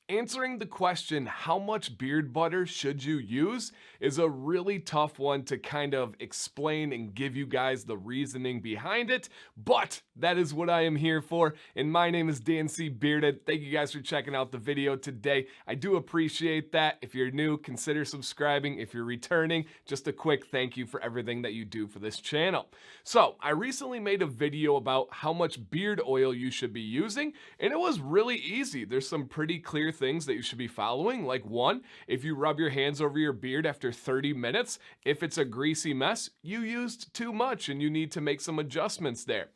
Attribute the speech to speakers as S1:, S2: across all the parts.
S1: Answering the question, how much beard butter should you use, is a really tough one to kind of explain and give you guys the reasoning behind it, but that is what I am here for, and my name is DanCBearded. Thank you guys for checking out the video today. I do appreciate that. If you're new, consider subscribing. If you're returning, just a quick thank you for everything that you do for this channel. So, I recently made a video about how much beard oil you should be using, and it was really easy. There's some pretty clear things that you should be following. Like one, if you rub your hands over your beard after 30 minutes, if it's a greasy mess, you used too much and you need to make some adjustments there.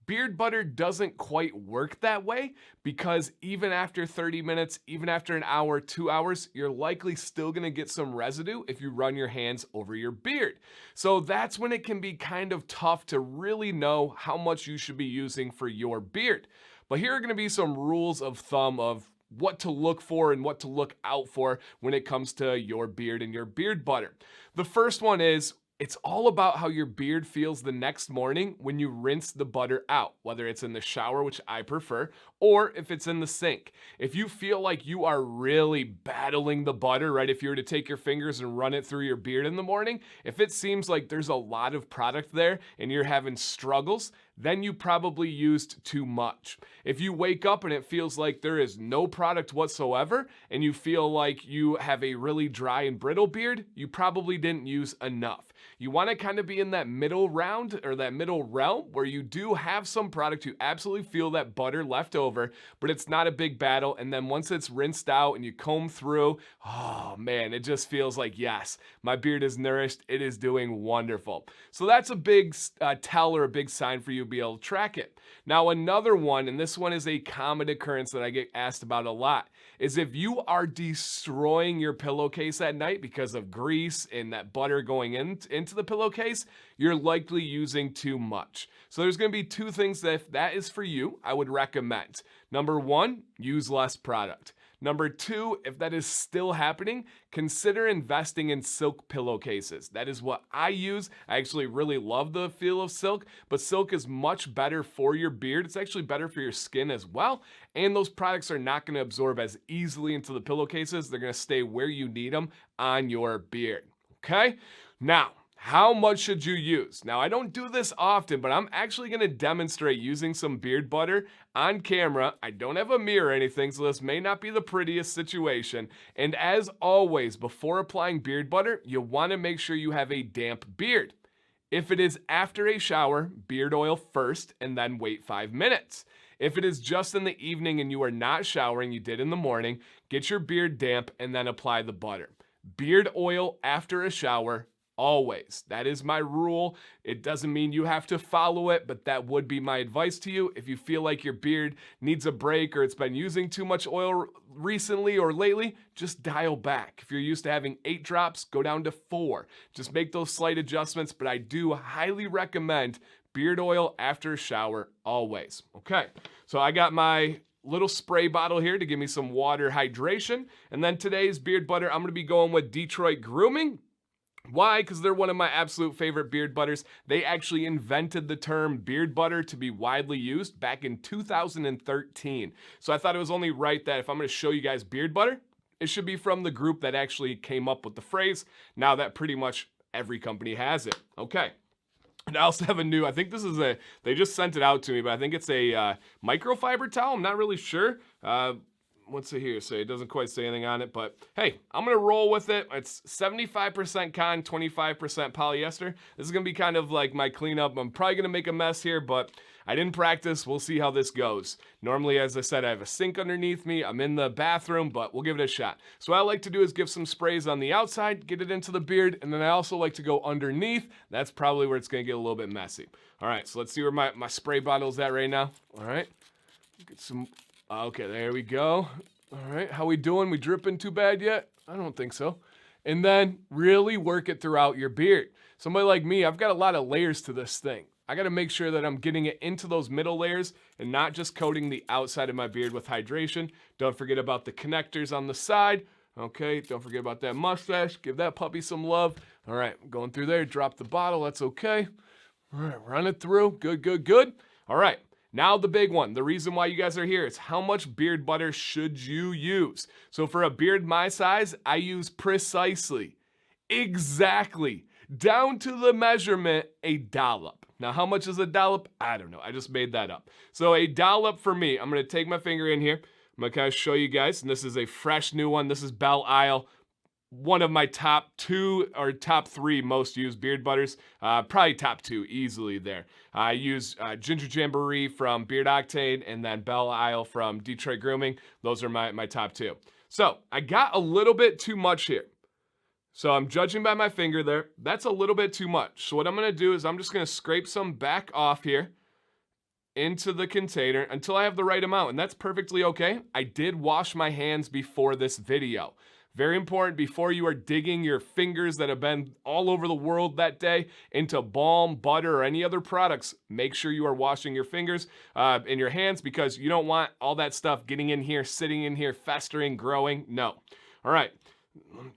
S1: Beard butter doesn't quite work that way because even after 30 minutes, even after an hour, 2 hours, you're likely still gonna get some residue if you run your hands over your beard. So that's when it can be kind of tough to really know how much you should be using for your beard. But here are gonna be some rules of thumb of what to look for and what to look out for when it comes to your beard and your beard butter. The first one is, it's all about how your beard feels the next morning when you rinse the butter out, whether it's in the shower, which I prefer, or if it's in the sink. If you feel like you are really battling the butter, right? If you were to take your fingers and run it through your beard in the morning, if it seems like there's a lot of product there and you're having struggles, then you probably used too much. If you wake up and it feels like there is no product whatsoever and you feel like you have a really dry and brittle beard, you probably didn't use enough. You want to kind of be in that middle round or that middle realm where you do have some product, you absolutely feel that butter left over, but it's not a big battle. And then once it's rinsed out and you comb through, oh man, it just feels like, yes, my beard is nourished. It is doing wonderful. So that's a big tell or a big sign for you to be able to track it. Now, another one, and this one is a common occurrence that I get asked about a lot, is if you are destroying your pillowcase at night because of grease and that butter going into the pillowcase, you're likely using too much. So there's going to be two things that if that is for you, I would recommend. Number one, use less product. Number two, if that is still happening, consider investing in silk pillowcases. That is what I use. I actually really love the feel of silk, but silk is much better for your beard. It's actually better for your skin as well. And those products are not going to absorb as easily into the pillowcases. They're going to stay where you need them on your beard. Okay? Now, how much should you use? Now, I don't do this often, but I'm actually going to demonstrate using some beard butter on camera. I don't have a mirror or anything, so this may not be the prettiest situation. And as always, before applying beard butter, you want to make sure you have a damp beard. If it is after a shower, beard oil first, and then wait 5 minutes. If it is just in the evening and you are not showering, you did in the morning, get your beard damp and then apply the butter. Beard oil after a shower, always. That is my rule. It doesn't mean you have to follow it, but that would be my advice to you. If you feel like your beard needs a break or it's been using too much oil recently or lately, just dial back. If you're used to having 8 drops, go down to 4. Just make those slight adjustments, but I do highly recommend beard oil after a shower always. Okay, so I got my little spray bottle here to give me some water hydration. And then today's beard butter, I'm going to be going with Detroit Grooming. Why? Because they're one of my absolute favorite beard butters. They actually invented the term beard butter to be widely used back in 2013. So I thought it was only right that if I'm going to show you guys beard butter, it should be from the group that actually came up with the phrase. Now that pretty much every company has it. Okay. And I also have a new, I think this is they just sent it out to me, but I think it's a microfiber towel. I'm not really sure. What's it here? So it doesn't quite say anything on it, but hey, I'm going to roll with it. It's 75% cotton, 25% polyester. This is going to be kind of like my cleanup. I'm probably going to make a mess here, but I didn't practice. We'll see how this goes. Normally, as I said, I have a sink underneath me. I'm in the bathroom, but we'll give it a shot. So what I like to do is give some sprays on the outside, get it into the beard, and then I also like to go underneath. That's probably where it's going to get a little bit messy. All right, so let's see where my spray bottle is at right now. All right, get some. Okay, there we go. All right, how we doing? We dripping too bad yet? I don't think so. And then really work it throughout your beard. Somebody like me, I've got a lot of layers to this thing. I got to make sure that I'm getting it into those middle layers and not just coating the outside of my beard with hydration. Don't forget about the connectors on the side. Okay, don't forget about that mustache. Give that puppy some love. All right, going through there, drop the bottle. That's okay. All right, run it through. Good, good, good. All right. Now the big one, the reason why you guys are here is how much beard butter should you use? So for a beard my size, I use precisely, exactly, down to the measurement, a dollop. Now how much is a dollop? I don't know, I just made that up. So a dollop for me, I'm gonna take my finger in here, I'm gonna kind of show you guys, and this is a fresh new one, this is Belle Isle. One of my top 2 or top 3 most used beard butters. Probably top 2 easily there. I use Ginger Jamboree from Beard Octane and then Belle Isle from Detroit Grooming. Those are my top 2. So I got a little bit too much here. So I'm judging by my finger there. That's a little bit too much. So what I'm gonna do is I'm just gonna scrape some back off here into the container until I have the right amount, and that's perfectly okay. I did wash my hands before this video. Very important, before you are digging your fingers that have been all over the world that day into balm, butter, or any other products, make sure you are washing your fingers and your hands, because you don't want all that stuff getting in here, sitting in here, festering, growing. No. All right.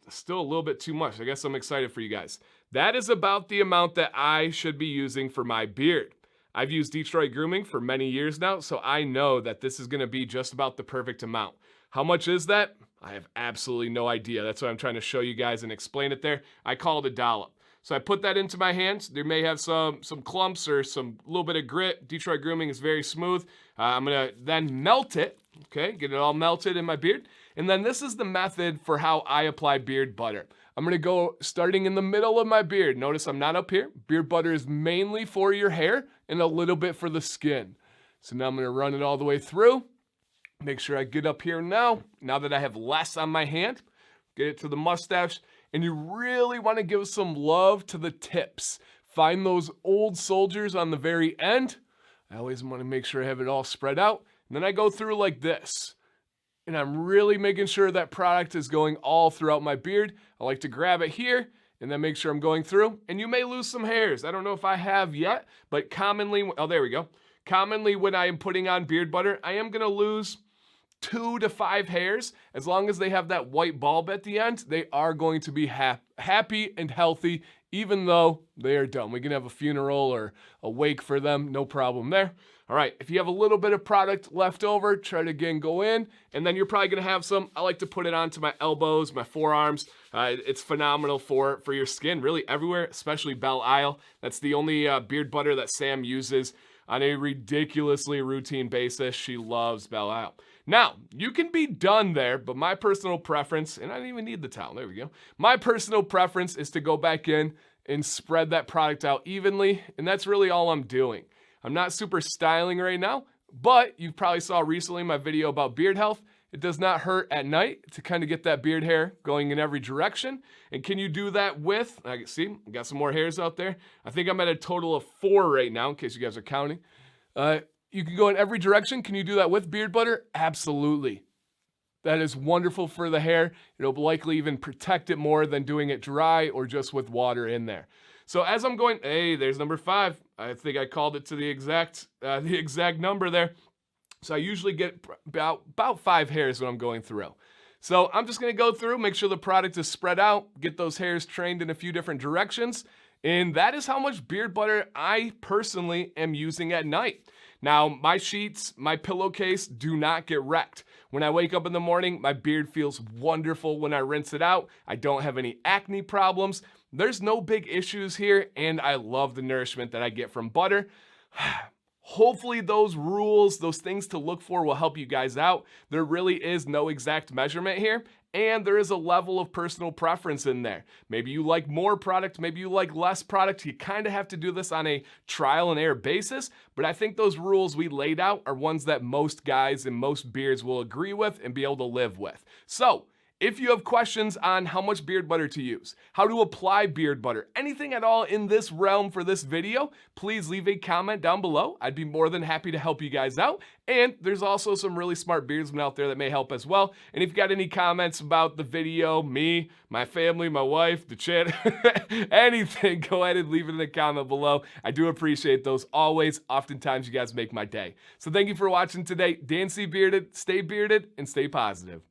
S1: Still a little bit too much. I guess I'm excited for you guys. That is about the amount that I should be using for my beard. I've used Detroit Grooming for many years now, so I know that this is going to be just about the perfect amount. How much is that? I have absolutely no idea. That's why I'm trying to show you guys and explain it there. I call it a dollop. So I put that into my hands. There may have some clumps or some little bit of grit. Detroit Grooming is very smooth. I'm gonna then melt it, okay? Get it all melted in my beard. And then this is the method for how I apply beard butter. I'm gonna go starting in the middle of my beard. Notice I'm not up here. Beard butter is mainly for your hair and a little bit for the skin. So now I'm gonna run it all the way through. Make sure I get up here now that I have less on my hand, get it to the mustache, and you really want to give some love to the tips. Find those old soldiers on the very end. I always want to make sure I have it all spread out. And then I go through like this. And I'm really making sure that product is going all throughout my beard. I like to grab it here and then make sure I'm going through. And you may lose some hairs. I don't know if I have yet, but commonly, oh, there we go. Commonly when I am putting on beard butter, I am going to lose 2 to 5 hairs. As long as they have that white bulb at the end, they are going to be happy and healthy, even though they are done. We can have a funeral or a wake for them, no problem there. All right, if you have a little bit of product left over, try to again go in, and then you're probably gonna have some. I like to put it onto my elbows, my forearms. It's phenomenal for your skin, really everywhere, especially Belle Isle. That's the only beard butter that Sam uses on a ridiculously routine basis. She loves Belle Isle. Now, you can be done there, but my personal preference, and I didn't even need the towel, there we go. My personal preference is to go back in and spread that product out evenly, and that's really all I'm doing. I'm not super styling right now, but you probably saw recently my video about beard health. It does not hurt at night to kind of get that beard hair going in every direction. And can you do that with, I see, I got some more hairs out there. I think I'm at a total of 4 right now, in case you guys are counting. You can go in every direction. Can you do that with beard butter? Absolutely. That is wonderful for the hair. It'll likely even protect it more than doing it dry or just with water in there. So as I'm going, hey, there's number 5. I think I called it to the exact number there. So I usually get about 5 hairs when I'm going through. So I'm just gonna go through, make sure the product is spread out, get those hairs trained in a few different directions. And that is how much beard butter I personally am using at night. Now, my sheets, my pillowcase do not get wrecked. When I wake up in the morning, my beard feels wonderful when I rinse it out. I don't have any acne problems. There's no big issues here, and I love the nourishment that I get from butter. Hopefully those rules, those things to look for will help you guys out. There really is no exact measurement here, and there is a level of personal preference in there. Maybe you like more product, maybe you like less product. You kind of have to do this on a trial and error basis, but I think those rules we laid out are ones that most guys and most beards will agree with and be able to live with. So, if you have questions on how much beard butter to use, how to apply beard butter, anything at all in this realm for this video, please leave a comment down below. I'd be more than happy to help you guys out. And there's also some really smart beardsmen out there that may help as well. And if you've got any comments about the video, me, my family, my wife, the channel, anything, go ahead and leave it in the comment below. I do appreciate those always. Oftentimes you guys make my day. So thank you for watching today. DanCBearded, stay bearded and stay positive.